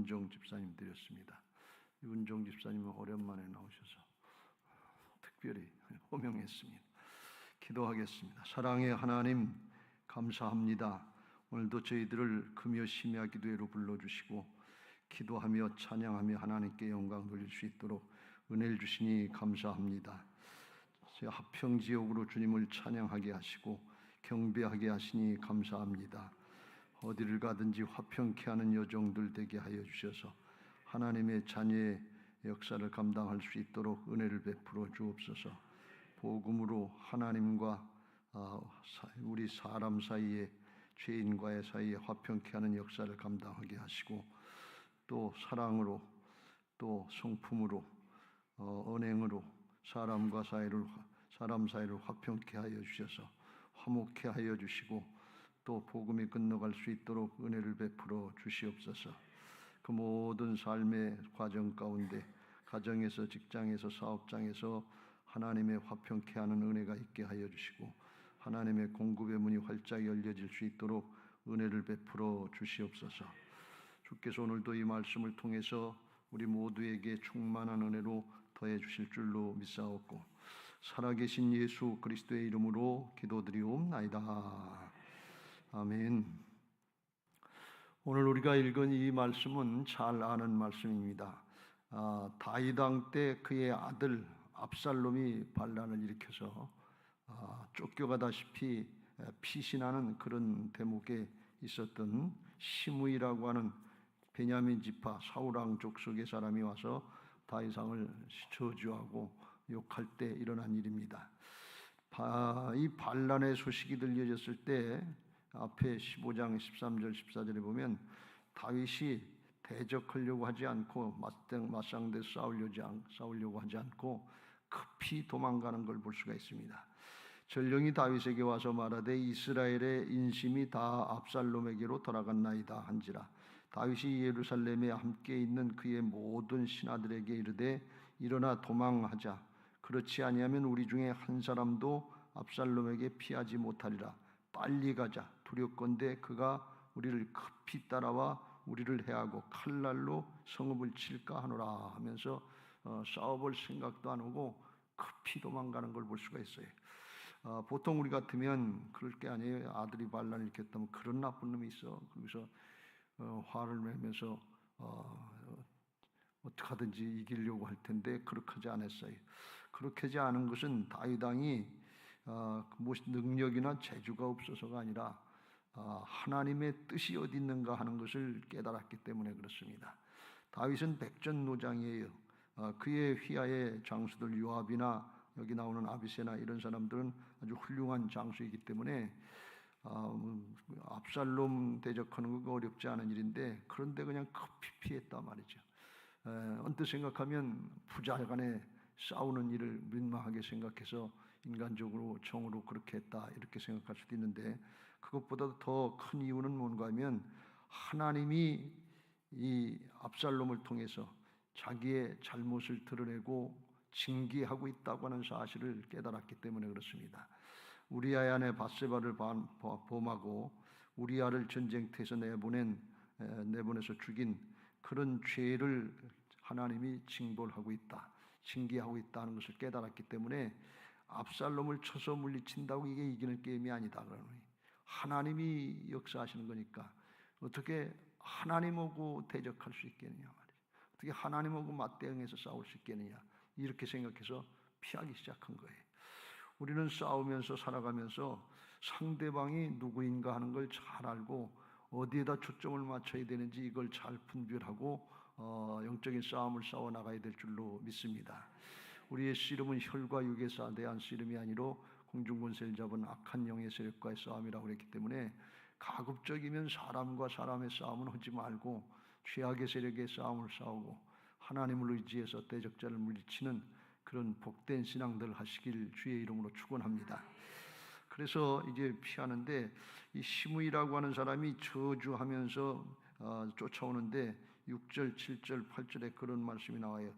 이은종 집사님 드렸습니다. 이은종 집사님은 오랜만에 나오셔서 특별히 호명했습니다. 기도하겠습니다. 사랑의 하나님, 감사합니다. 오늘도 저희들을 금요 심야 기도회로 불러주시고 기도하며 찬양하며 하나님께 영광 돌릴 수 있도록 은혜를 주시니 감사합니다. 하평지옥으로 주님을 찬양하게 하시고 경배하게 하시니 감사합니다. 어디를 가든지 화평케 하는 여종들 되게 하여 주셔서 하나님의 자녀의 역사를 감당할 수 있도록 은혜를 베풀어 주옵소서. 복음으로 하나님과 우리 사람 사이에, 죄인과의 사이에 화평케 하는 역사를 감당하게 하시고, 또 사랑으로, 또 성품으로, 언행으로 사람 사이를 화평케 하여 주셔서 화목케 하여 주시고, 또 복음이 건너갈 수 있도록 은혜를 베풀어 주시옵소서. 그 모든 삶의 과정 가운데 가정에서, 직장에서, 사업장에서 하나님의 화평케 하는 은혜가 있게 하여 주시고, 하나님의 공급의 문이 활짝 열려질 수 있도록 은혜를 베풀어 주시옵소서. 주께서 오늘도 이 말씀을 통해서 우리 모두에게 충만한 은혜로 더해 주실 줄로 믿사옵고, 살아계신 예수 그리스도의 이름으로 기도드리옵나이다. 아멘. 오늘 우리가 읽은 이 말씀은 잘 아는 말씀입니다. 다윗 왕 때 그의 아들 압살롬이 반란을 일으켜서 쫓겨가다시피 피신하는 그런 대목에 있었던 시므이라고 하는 베냐민 지파 사울 왕 족속의 사람이 와서 다윗 왕을 저주하고 욕할 때 일어난 일입니다. 이 반란의 소식이 들려졌을 때 앞에 15장 13절 14절에 보면 다윗이 대적하려고 하지 않고 맞상대 싸우려고 하지 않고 급히 도망가는 걸 볼 수가 있습니다. 전령이 다윗에게 와서 말하되 이스라엘의 인심이 다 압살롬에게로 돌아갔나이다 한지라. 다윗이 예루살렘에 함께 있는 그의 모든 신하들에게 이르되 일어나 도망하자. 그렇지 아니하면 우리 중에 한 사람도 압살롬에게 피하지 못하리라. 빨리 가자. 두렵건대 그가 우리를 급히 따라와 우리를 해하고 칼날로 성읍을 칠까 하노라 하면서 싸워볼 생각도 안 하고 급히 도망가는 걸 볼 수가 있어요. 보통 우리 같으면 그럴 게 아니에요. 아들이 반란을 일으켰다면 그런 나쁜 놈이 있어. 그러면서 화를 내면서 어떻게 하든지 이기려고 할 텐데 그렇게 하지 않았어요. 그렇게 하지 않은 것은 다윗 왕이 능력이나 재주가 없어서가 아니라 하나님의 뜻이 어디 있는가 하는 것을 깨달았기 때문에 그렇습니다. 다윗은 백전노장이에요. 그의 휘하의 장수들 요압이나 여기 나오는 아비새나 이런 사람들은 아주 훌륭한 장수이기 때문에 압살롬 대적하는 거 어렵지 않은 일인데, 그런데 그냥 급히 피했단 말이죠. 언뜻 생각하면 부자 간에 싸우는 일을 민망하게 생각해서 인간적으로 정으로 그렇게 했다 이렇게 생각할 수도 있는데, 그것보다 더 큰 이유는 뭔가 하면 하나님이 이 압살롬을 통해서 자기의 잘못을 드러내고 징계하고 있다고 하는 사실을 깨달았기 때문에 그렇습니다. 우리아의 아내 밧세바를 범하고 우리아를 전쟁터에서 내보내서 죽인 그런 죄를 하나님이 징벌하고 있다, 징계하고 있다는 것을 깨달았기 때문에 압살롬을 쳐서 물리친다고 이게 이기는 게임이 아니다. 그러니 하나님이 역사하시는 거니까 어떻게 하나님하고 대적할 수 있겠느냐 말이에요. 어떻게 하나님하고 맞대응해서 싸울 수 있겠느냐, 이렇게 생각해서 피하기 시작한 거예요. 우리는 싸우면서 살아가면서 상대방이 누구인가 하는 걸 잘 알고 어디에다 초점을 맞춰야 되는지 이걸 잘 분별하고 영적인 싸움을 싸워 나가야 될 줄로 믿습니다. 우리의 씨름은 혈과 육에 대한 씨름이 아니로 공중권세를 잡은 악한 영의 세력과의 싸움이라고 그랬기 때문에 가급적이면 사람과 사람의 싸움은 하지 말고 죄악의 세력의 싸움을 싸우고 하나님을 의지해서 대적자를 물리치는 그런 복된 신앙들 하시길 주의 이름으로 축원합니다. 그래서 이제 피하는데 이 시므이라고 하는 사람이 저주하면서 쫓아오는데 6절, 7절, 8절에 그런 말씀이 나와요.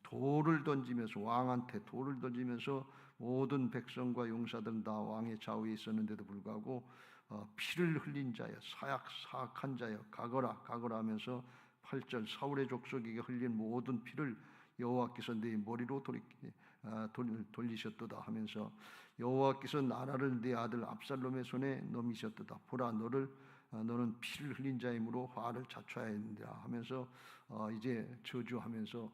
돌을 던지면서, 왕한테 돌을 던지면서 모든 백성과 용사들은 다 왕의 좌우에 있었는데도 불구하고 피를 흘린 자여, 사악한 자여, 가거라 하면서 8절 사울의 족속에게 흘린 모든 피를 여호와께서 네 머리로 돌리셨도다 하면서 여호와께서 나라를 네 아들 압살롬의 손에 넘기셨도다. 보라, 너는 피를 흘린 자이므로 화를 자초하야 한다 하면서 이제 저주하면서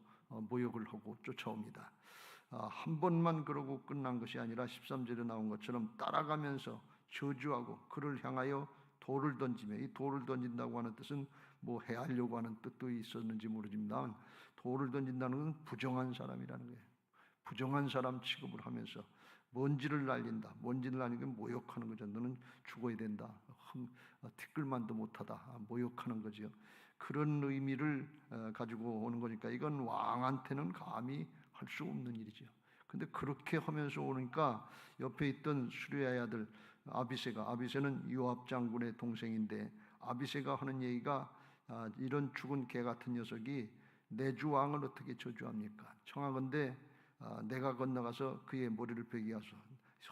모욕을 하고 쫓아옵니다. 한 번만 그러고 끝난 것이 아니라 13절에 나온 것처럼 따라가면서 저주하고 그를 향하여 돌을 던지며, 이 돌을 던진다고 하는 뜻은 뭐 해하려고 하는 뜻도 있었는지 모르지만 돌을 던진다는 것은 부정한 사람이라는 거예요. 부정한 사람 취급을 하면서 먼지를 날린다. 먼지를 날리는 건 모욕하는 거죠. 너는 죽어야 된다. 티끌만도 못하다. 모욕하는 거죠. 그런 의미를 가지고 오는 거니까 이건 왕한테는 감히 할 수 없는 일이죠. 근데 그렇게 하면서 오니까 옆에 있던 수레아의 아들 아비새는 요압 장군의 동생인데, 아비새가 하는 얘기가 이런 죽은 개 같은 녀석이 내 주 왕을 어떻게 저주합니까? 청하건대 내가 건너가서 그의 머리를 베게 하소.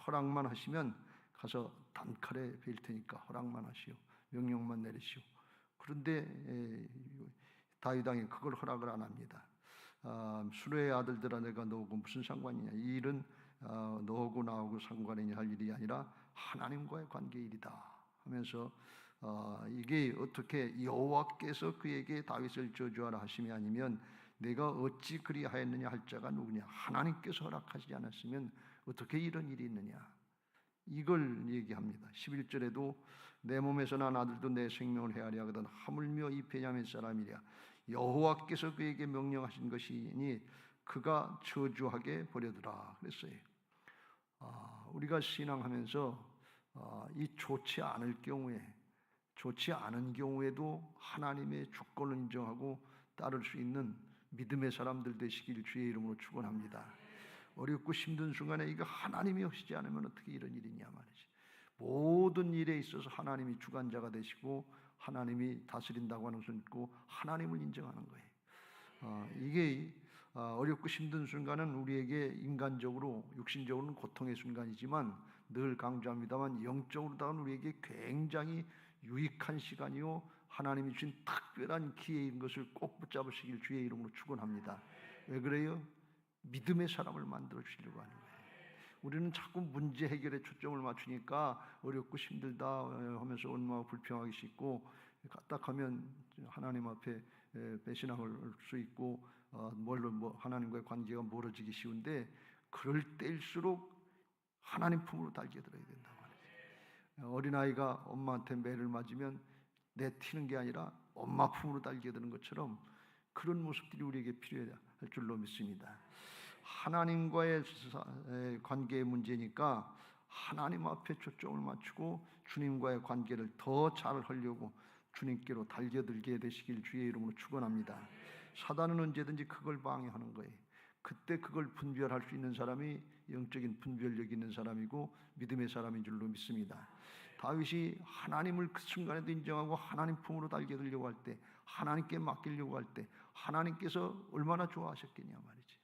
허락만 하시면 가서 단칼에 베일 테니까 허락만 하시오. 명령만 내리시오. 그런데 다윗 왕이 그걸 허락을 안 합니다. 수레의 아들들아 내가 너하고 무슨 상관이냐? 이 일은 너하고 나하고 상관이 할 일이 아니라 하나님과의 관계 일이다 하면서 이게 어떻게 여호와께서 그에게 다윗을 저주하라 하심이 아니면 내가 어찌 그리하였느냐 할 자가 누구냐? 하나님께서 허락하지 않았으면 어떻게 이런 일이 있느냐? 이걸 얘기합니다. 11절에도 내 몸에서 난 아들도 내 생명을 헤아려 하거든 하물며 이 베냐민 사람이랴 여호와께서 그에게 명령하신 것이니 그가 저주하게 버려두라 그랬어요. 우리가 신앙하면서 이 좋지 않은 경우에도 하나님의 주권을 인정하고 따를 수 있는 믿음의 사람들 되시길 주의 이름으로 축원합니다. 어렵고 힘든 순간에 이거 하나님이 하시지 않으면 어떻게 이런 일이냐 말이지. 모든 일에 있어서 하나님이 주관자가 되시고 하나님이 다스린다고 하는 것을 믿고 하나님을 인정하는 거예요. 이게 어렵고 힘든 순간은 우리에게 인간적으로 육신적으로는 고통의 순간이지만 늘 강조합니다만 영적으로다가는 우리에게 굉장히 유익한 시간이요 하나님이 주신 특별한 기회인 것을 꼭 붙잡으시길 주의 이름으로 축원합니다. 왜 그래요? 믿음의 사람을 만들어 주시려고 하는 거예요. 우리는 자꾸 문제 해결에 초점을 맞추니까 어렵고 힘들다 하면서 얼마나 불평하기 쉽고 까딱하면 하나님 앞에 배신할 수 있고 하나님과의 관계가 멀어지기 쉬운데 그럴 때일수록 하나님 품으로 달겨들어야 된다고 말이죠. 어린아이가 엄마한테 매를 맞으면 내튀는 게 아니라 엄마 품으로 달겨드는 것처럼 그런 모습들이 우리에게 필요할 줄로 믿습니다. 하나님과의 관계의 문제니까 하나님 앞에 초점을 맞추고 주님과의 관계를 더 잘 하려고 주님께로 달겨들게 되시길 주의 이름으로 축원합니다. 사단은 언제든지 그걸 방해하는 거예요. 그때 그걸 분별할 수 있는 사람이 영적인 분별력이 있는 사람이고 믿음의 사람인 줄로 믿습니다. 다윗이 하나님을 그 순간에도 인정하고 하나님 품으로 달겨들려고 할 때, 하나님께 맡기려고 할 때 하나님께서 얼마나 좋아하셨겠냐 말이지.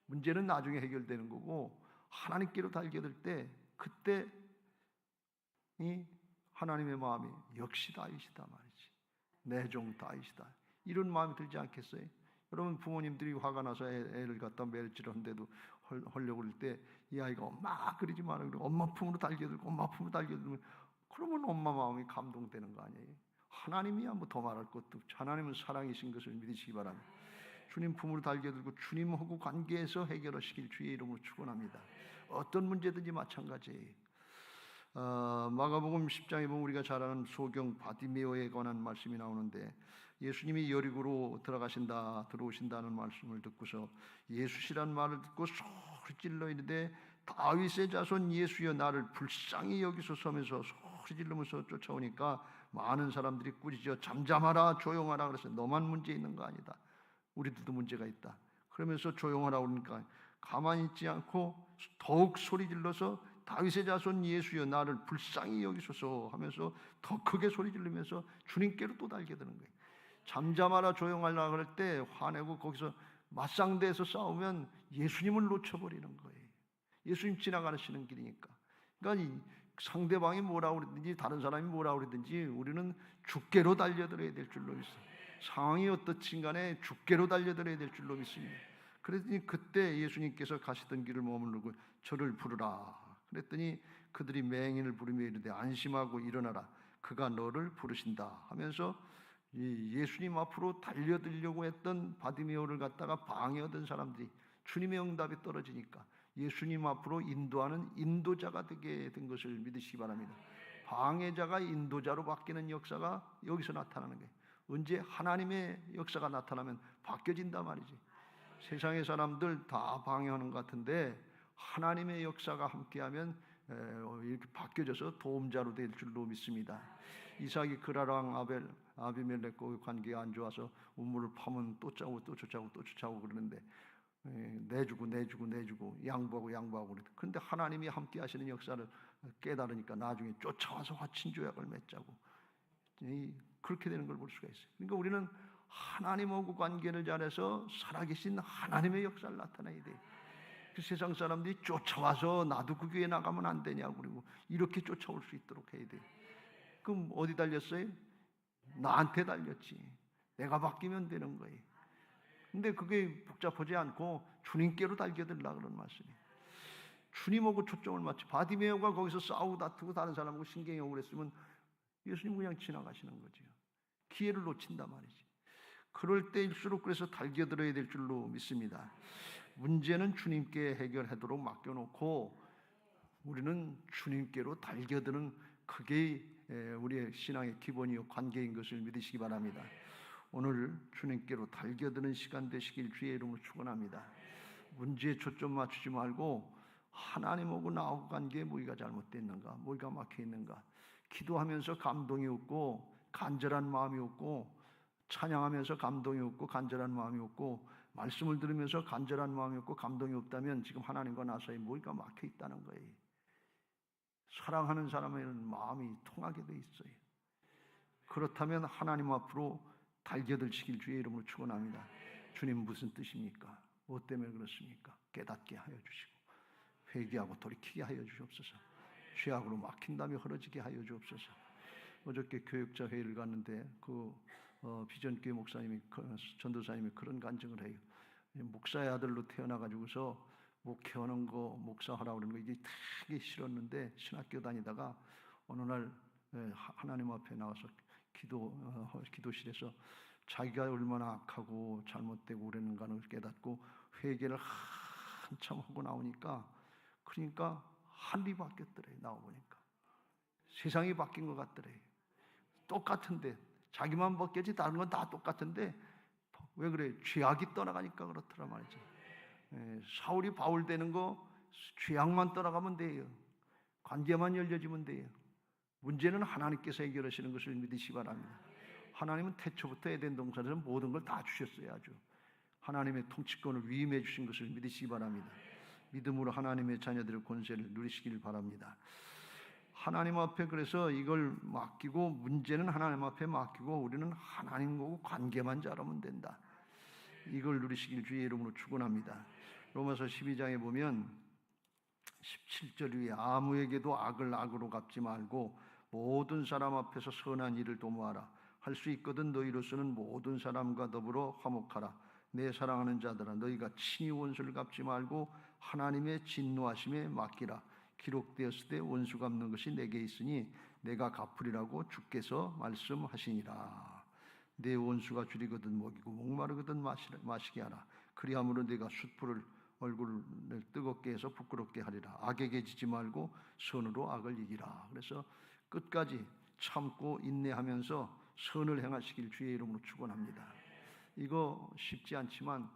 문제는 나중에 해결되는 거고 하나님께로 달겨들 때 그때 이 하나님의 마음이 역시 다윗이다 말이지. 내 종 다윗이다. 이런 마음이 들지 않겠어요? 여러분 부모님들이 화가 나서 애를 갖다 매질하는데도 하려고 그럴 때 이 아이가 엄마 그러지 마라 그러고 엄마 품으로 달겨들고 엄마 품으로 달겨들면 그러면 엄마 마음이 감동되는 거 아니에요? 하나님이야 뭐 더 말할 것도 없죠. 하나님은 사랑이신 것을 믿으시기 바랍니다. 주님 품으로 달겨들고 주님하고 관계에서 해결하시길 주의 이름으로 축원합니다. 어떤 문제든지 마찬가지예요. 마가복음 10장에 보면 우리가 잘 아는 소경 바디메오에 관한 말씀이 나오는데 예수님이 여리고로 들어오신다는 말씀을 듣고서 예수시란 말을 듣고 소리 질러 이르되 다윗의 자손 예수여 나를 불쌍히 여기소서 하면서 소리 지르면서 쫓아오니까 많은 사람들이 꾸짖어 잠잠하라 조용하라 그래서 너만 문제 있는 거 아니다. 우리들도 문제가 있다. 그러면서 조용하라고 그러니까 가만히 있지 않고 더욱 소리 질러서 다윗의 자손 예수여 나를 불쌍히 여기소서 하면서 더 크게 소리 지르면서 주님께로 또 달겨드는 거예요. 잠잠하라 조용하라 그럴 때 화내고 거기서 맞상대에서 싸우면 예수님을 놓쳐버리는 거예요. 예수님 지나가시는 길이니까. 그러니까 상대방이 뭐라고 그러든지 다른 사람이 뭐라고 그러든지 우리는 주께로 달려들어야 될 줄로 믿습니다. 상황이 어떻든 간에 주께로 달려들어야 될 줄로 믿습니다. 그랬더니 그때 예수님께서 가시던 길을 머무르고 저를 부르라. 그랬더니 그들이 맹인을 부르며 이르되 안심하고 일어나라. 그가 너를 부르신다 하면서 예수님 앞으로 달려들려고 했던 바디메오를 갖다가 방해하던 사람들이 주님의 응답이 떨어지니까 예수님 앞으로 인도하는 인도자가 되게 된 것을 믿으시기 바랍니다. 방해자가 인도자로 바뀌는 역사가 여기서 나타나는 거예요. 언제 하나님의 역사가 나타나면 바뀌어진단 말이지. 세상의 사람들 다 방해하는 것 같은데 하나님의 역사가 함께하면 이렇게 바뀌어져서 도움자로 될 줄로 믿습니다. 이삭이 그라랑 아비멜렉과의 관계가 안 좋아서 우물을 파면 또 짜고 또 쫓아오고 또 쫓아오고 그러는데 내주고 양보하고 그런데 하나님이 함께 하시는 역사를 깨달으니까 나중에 쫓아와서 화친조약을 맺자고 그렇게 되는 걸 볼 수가 있어요. 그러니까 우리는 하나님하고 관계를 잘해서 살아계신 하나님의 역사를 나타내야 돼요. 그 세상 사람들이 쫓아와서 나도 그 교회 나가면 안 되냐고 그리고 이렇게 쫓아올 수 있도록 해야 돼요. 그럼 어디 달렸어요? 나한테 달렸지. 내가 바뀌면 되는 거예요. 근데 그게 복잡하지 않고 주님께로 달겨들라 그런 말씀이에요. 주님하고 초점을 맞춰. 바디메오가 거기서 싸우고 다투고 다른 사람하고 신경이 오고 그랬으면 예수님 그냥 지나가시는 거죠. 기회를 놓친단 말이지. 그럴 때일수록 그래서 달겨들어야 될 줄로 믿습니다. 문제는 주님께 해결하도록 맡겨놓고 우리는 주님께로 달겨드는 그게 우리의 신앙의 기본이요 관계인 것을 믿으시기 바랍니다. 오늘 주님께로 달겨드는 시간 되시길 주의 이름으로 축원합니다. 문제에 초점 맞추지 말고 하나님하고 나하고 관계에 뭐가 잘못됐는가, 뭐가 막혀있는가, 기도하면서 감동이 없고 간절한 마음이 없고 찬양하면서 감동이 없고 간절한 마음이 없고 말씀을 들으면서 간절한 마음이 없고 감동이 없다면 지금 하나님과 나 사이에 뭐가 막혀있다는 거예요. 사랑하는 사람에는 마음이 통하게 돼 있어요. 그렇다면 하나님 앞으로 달겨들시길 주의 이름으로 축원합니다. 주님 무슨 뜻입니까? 무엇 때문에 그렇습니까? 깨닫게 하여 주시고 회개하고 돌이키게 하여 주옵소서. 죄악으로 막힌다며 흐려지게 하여 주옵소서. 어저께 교육자 회의를 갔는데 비전교회 목사님이 전도사님이 그런 간증을 해요. 목사의 아들로 태어나가지고서 목회하는 거 목사하라고 그러는 거 이게 되게 싫었는데 신학교 다니다가 어느 날 하나님 앞에 나와서 기도실에서 자기가 얼마나 악하고 잘못되고 그랬는가를 깨닫고 회개를 한참 하고 나오니까 그러니까 하늘이 바뀌었더래요. 나와보니까 세상이 바뀐 것 같더래요. 똑같은데 자기만 바뀌었지 다른 건 다 똑같은데 왜 그래? 죄악이 떠나가니까 그렇더라 말이죠. 사울이 바울 되는 거 죄악만 떠나가면 돼요. 관계만 열려지면 돼요. 문제는 하나님께서 해결하시는 것을 믿으시기 바랍니다. 하나님은 태초부터 에덴 동산에서 모든 걸 다 주셨어요. 아주 하나님의 통치권을 위임해 주신 것을 믿으시기 바랍니다. 믿음으로 하나님의 자녀들의 권세를 누리시길 바랍니다. 하나님 앞에 그래서 이걸 맡기고 문제는 하나님 앞에 맡기고 우리는 하나님하고 관계만 잘하면 된다. 이걸 누리시길 주의 이름으로 축원합니다. 로마서 12장에 보면 17절 위에 아무에게도 악을 악으로 갚지 말고 모든 사람 앞에서 선한 일을 도모하라. 할 수 있거든 너희로서는 모든 사람과 더불어 화목하라. 내 사랑하는 자들아 너희가 친히 원수를 갚지 말고 하나님의 진노하심에 맡기라. 기록되었을 때 원수 갚는 것이 내게 있으니 내가 갚으리라고 주께서 말씀하시니라. 내 원수가 줄이거든 먹이고 목마르거든 마시게 하라. 그리함으로 내가 숯불을 얼굴을 뜨겁게 해서 부끄럽게 하리라. 악에게 지지 말고 선으로 악을 이기라. 그래서 끝까지 참고 인내하면서 선을 행하시길 주의 이름으로 축원합니다. 이거 쉽지 않지만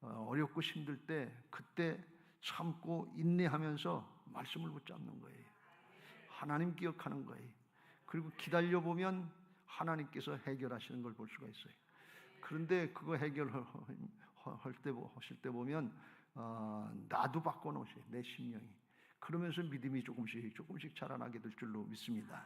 어렵고 힘들 때 그때 참고 인내하면서 말씀을 붙잡는 거예요. 하나님 기억하는 거예요. 그리고 기다려보면 하나님께서 해결하시는 걸 볼 수가 있어요. 그런데 그거 하실 때 보면 나도 바꿔놓으세요. 내 심령이. 그러면서 믿음이 조금씩 자라나게 될 줄로 믿습니다.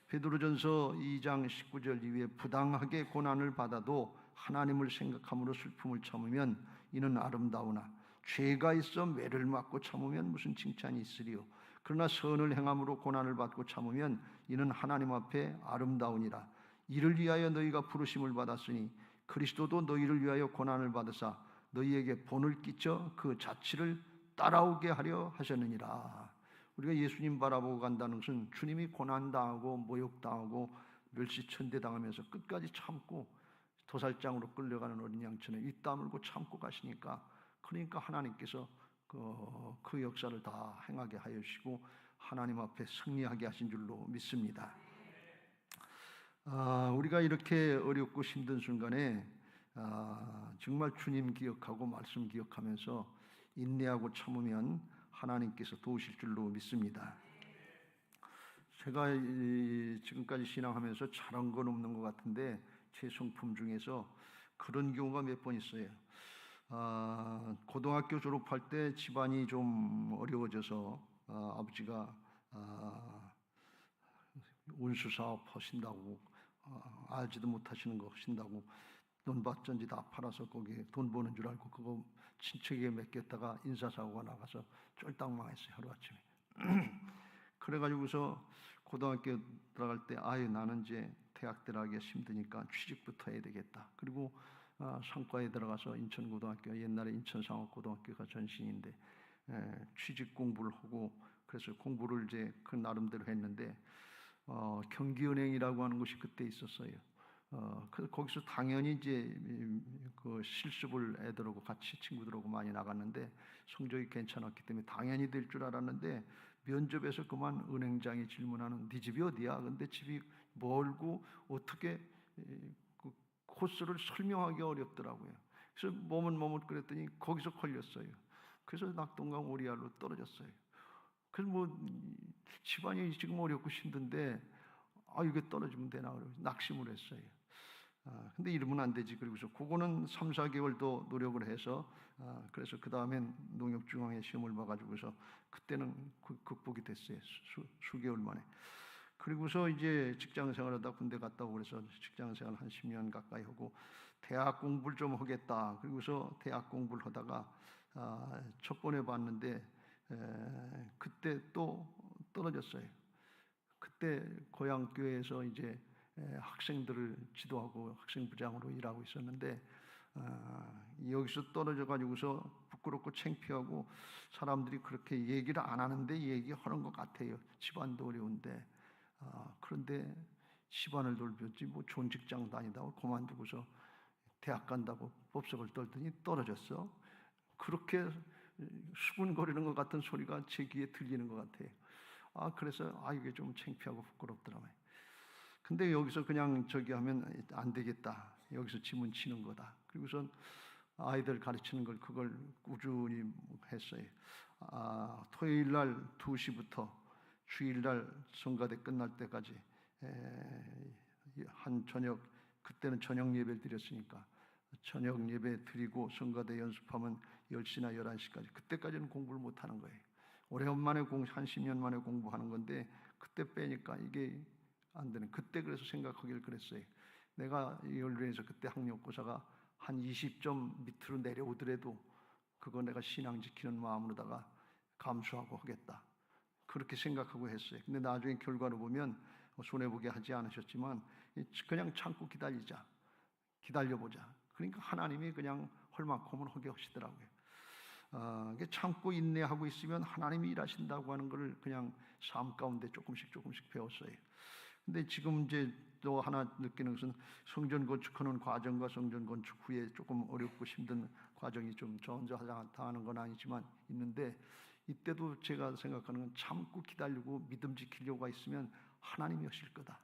베드로전서 2장 19절 이후에 부당하게 고난을 받아도 하나님을 생각함으로 슬픔을 참으면 이는 아름다우나 죄가 있어 매를 맞고 참으면 무슨 칭찬이 있으리요. 그러나 선을 행함으로 고난을 받고 참으면 이는 하나님 앞에 아름다우니라. 이를 위하여 너희가 부르심을 받았으니 그리스도도 너희를 위하여 고난을 받으사 너희에게 본을 끼쳐 그 자취를 따라오게 하려 하셨느니라. 우리가 예수님 바라보고 간다는 것은 주님이 고난당하고 모욕당하고 멸시천대당하면서 끝까지 참고 도살장으로 끌려가는 어린 양처럼 입 다물고 참고 가시니까, 그러니까 하나님께서 그 역사를 다 행하게 하여 주시고 하나님 앞에 승리하게 하신 줄로 믿습니다. 우리가 이렇게 어렵고 힘든 순간에 정말 주님 기억하고 말씀 기억하면서 인내하고 참으면 하나님께서 도우실 줄로 믿습니다. 제가 지금까지 신앙하면서 잘한 건 없는 것 같은데 제 성품 중에서 그런 경우가 몇 번 있어요. 고등학교 졸업할 때 집안이 좀 어려워져서 아버지가 운수 사업 하신다고, 알지도 못하시는 거 하신다고 돈 받전지 다 팔아서 거기에 돈 버는 줄 알고 그거 친척에게 맡겼다가 인사사고가 나가서 쫄딱 망했어요, 하루아침에. 그래가지고서 고등학교 들어갈 때 나는 이제 대학 들어가기가 힘드니까 취직부터 해야 되겠다. 그리고 상과에 들어가서 인천고등학교, 옛날에 인천상업고등학교가 전신인데 취직 공부를 하고, 그래서 공부를 이제 그 나름대로 했는데 경기은행이라고 하는 곳이 그때 있었어요. 거기서 당연히 이제 그 실습을 애들하고 같이 친구들하고 많이 나갔는데 성적이 괜찮았기 때문에 당연히 될 줄 알았는데, 면접에서 그만 은행장이 질문하는 네 집이 어디야? 근데 집이 멀고 어떻게 그 코스를 설명하기 어렵더라고요. 그래서 머뭇머뭇 그랬더니 거기서 걸렸어요. 그래서 낙동강 오리알로 떨어졌어요. 그래서 뭐 집안이 지금 어렵고 힘든데 이게 떨어지면 되나 그러고 낙심을 했어요. 근데 이러면 안 되지. 그리고서 그거는 3, 4개월 더 노력을 해서 그래서 그 다음엔 농협중앙에 시험을 봐가지고서 그때는 극복이 됐어요. 수개월 만에. 그리고서 이제 직장 생활하다 군대 갔다 오고 그래서 직장 생활 한 10년 가까이 하고 대학 공부를 좀 하겠다. 그리고서 대학 공부를 하다가 첫 번에 봤는데 그때 또 떨어졌어요. 그때 고향 교회에서 이제 학생들을 지도하고 학생부장으로 일하고 있었는데 여기서 떨어져 가지고서 부끄럽고 창피하고 사람들이 그렇게 얘기를 안 하는데 얘기하는 것 같아요. 집안도 어려운데 그런데 집안을 돌봤지 뭐 좋은 직장 다니다고 그만두고서 대학 간다고 법석을 떨더니 떨어졌어. 그렇게 수군거리는 것 같은 소리가 제 귀에 들리는 것 같아요. 그래서 이게 좀 창피하고 부끄럽더라고요. 근데 여기서 그냥 저기 하면 안 되겠다. 여기서 지문 치는 거다. 그리고선 아이들 가르치는 걸 그걸 꾸준히 했어요. 토요일 날 2시부터 주일날 성가대 끝날 때까지 한 저녁, 그때는 저녁 예배를 드렸으니까 저녁 예배 드리고 성가대 연습하면 10시나 11시까지, 그때까지는 공부를 못 하는 거예요. 오래간만에 한 10년 만에 공부하는 건데 그때 빼니까 이게 안 되는. 그때 그래서 생각하길 그랬어요. 내가 연륜에서 그때 학력고사가 한 20점 밑으로 내려오더라도 그거 내가 신앙 지키는 마음으로다가 감수하고 하겠다. 그렇게 생각하고 했어요. 근데 나중에 결과로 보면 손해보게 하지 않으셨지만 그냥 참고 기다려보자. 그러니까 하나님이 그냥 헐만큼은 하게 하시더라고요. 참고 인내하고 있으면 하나님이 일하신다고 하는 것을 그냥 삶 가운데 조금씩 배웠어요. 근데 지금 이제 또 하나 느끼는 것은 성전 건축하는 과정과 성전 건축 후에 조금 어렵고 힘든 과정이 좀 전전하는 건 아니지만 있는데, 이때도 제가 생각하는 건 참고 기다리고 믿음 지키려고 있으면 하나님이 하실 거다.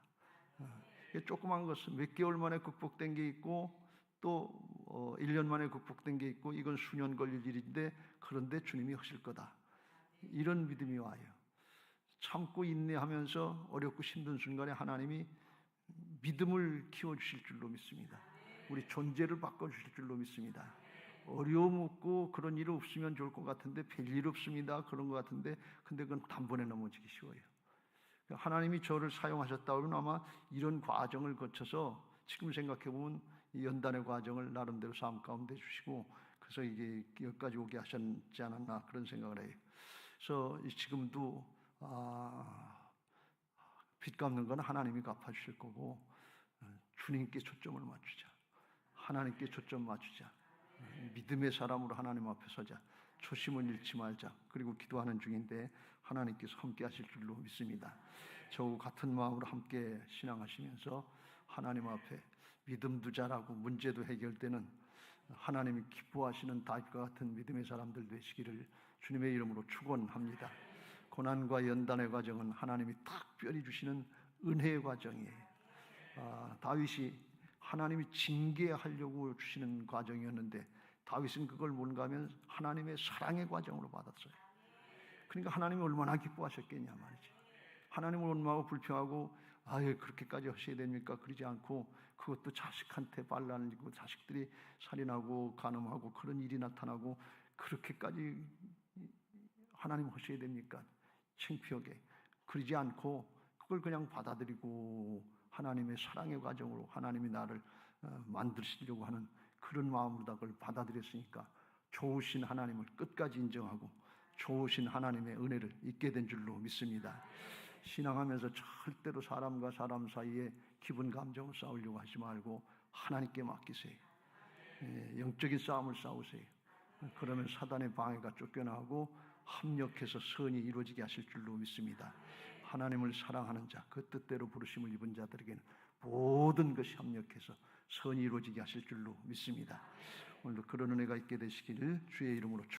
조그만 것은 몇 개월 만에 극복된 게 있고 또 1년 만에 극복된 게 있고 이건 수년 걸릴 일인데 그런데 주님이 하실 거다. 이런 믿음이 와요. 참고 인내하면서 어렵고 힘든 순간에 하나님이 믿음을 키워주실 줄로 믿습니다. 우리 존재를 바꿔주실 줄로 믿습니다. 어려움 없고 그런 일 없으면 좋을 것 같은데 별일 없습니다. 그런 것 같은데 근데 그건 단번에 넘어지기 쉬워요. 하나님이 저를 사용하셨다 그러면 아마 이런 과정을 거쳐서 지금 생각해보면 이 연단의 과정을 나름대로 삶 가운데 주시고 그래서 이게 여기까지 오게 하셨지 않았나 그런 생각을 해요. 그래서 지금도 빚 갚는 건 하나님이 갚아주실 거고 주님께 초점을 맞추자. 하나님께 초점 맞추자. 믿음의 사람으로 하나님 앞에 서자. 초심을 잃지 말자. 그리고 기도하는 중인데 하나님께서 함께 하실 줄로 믿습니다. 저와 같은 마음으로 함께 신앙하시면서 하나님 앞에 믿음도 자라고 문제도 해결되는 하나님이 기뻐하시는 다윗과 같은 믿음의 사람들 되시기를 주님의 이름으로 축원합니다. 고난과 연단의 과정은 하나님이 특별히 주시는 은혜의 과정이에요. 다윗이 하나님이 징계하려고 주시는 과정이었는데 다윗은 그걸 뭔가 하면 하나님의 사랑의 과정으로 받았어요. 그러니까 하나님이 얼마나 기뻐하셨겠냐 말이지. 하나님을 원망하고 불평하고 그렇게까지 하셔야 됩니까? 그러지 않고 그것도 자식한테 반란이고 자식들이 살인하고 간음하고 그런 일이 나타나고 그렇게까지 하나님 하셔야 됩니까? 창피하게 그러지 않고 그걸 그냥 받아들이고 하나님의 사랑의 과정으로 하나님이 나를 만드시려고 하는 그런 마음으로 그걸 받아들였으니까 좋으신 하나님을 끝까지 인정하고 좋으신 하나님의 은혜를 잊게 된 줄로 믿습니다. 신앙하면서 절대로 사람과 사람 사이에 기분 감정을 싸우려고 하지 말고 하나님께 맡기세요. 영적인 싸움을 싸우세요. 그러면 사단의 방해가 쫓겨나고 합력해서 선이 이루어지게 하실 줄로 믿습니다. 하나님을 사랑하는 자, 그 뜻대로 부르심을 입은 자들에게는 모든 것이 합력해서 선이 이루어지게 하실 줄로 믿습니다. 오늘도 그런 은혜가 있게 되시기를 주의 이름으로